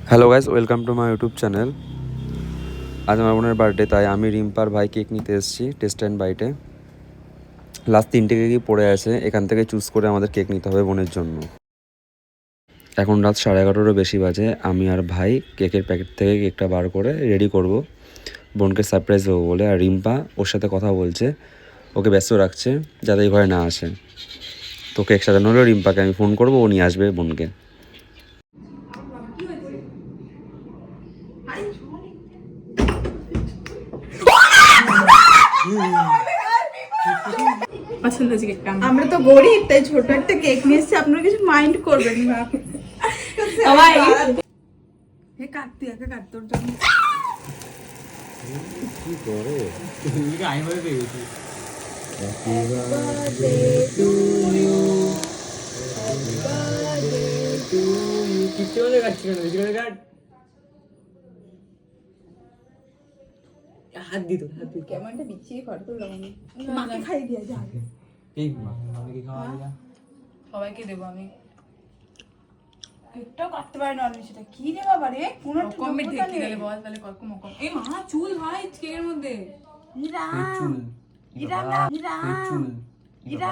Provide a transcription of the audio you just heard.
Hello guys, welcome to my YouTube channel. আজ আমার বোনের বার্থডে, তাই আমি রিম্পার ভাই কেক নিতে এসেছি টেস্ট অ্যান্ড বাইটে। লাস্ট 3টে কেকই পড়ে আছে, এখান থেকে চুজ করে আমাদের কেক নিতে হবে বোনের জন্য। এখন রাত 11:30-এরও বেশি বাজে। আমি আর ভাই কেকের প্যাকেট থেকে কেকটা বার করে রেডি করব বোনকে সারপ্রাইজ দেবো বলে। আর রিম্পা ওর সাথে কথা বলছে, ওকে ব্যস্ত রাখছে যাতে এই ঘরে না আসে। তো কেক সাজানো হলে রিম্পাকে আমি ফোন করবো, ও নিয়ে আসবে বোনকে। আমরা তো গরিব, তাই ছোট একটা কেক নিয়ে এসেছি, আপনারা কিছু মাইন্ড করবেন না। কাটতে একা কাটতে ওর জন্য কি করে আমি বলে পেয়েছি কিচ্ছু বলে কাটছি কেন বেশি করে কাট হাত দিত কেমনটা বিছিয়ে কর তো মাকে খাইয়ে দিয়ে যা আগে। এই মাকে খাওয়া দিলা সবাইকে দেবো আমি। কেকটাও কাটতে পারে না সেটা কি রে বাবা রে, কোনো কমেন্ট দেখি তাহলে বল তাহলে কম কম। এই মা চুল ভাই কেকের মধ্যে ইরা চুল ইরা চুল ইরা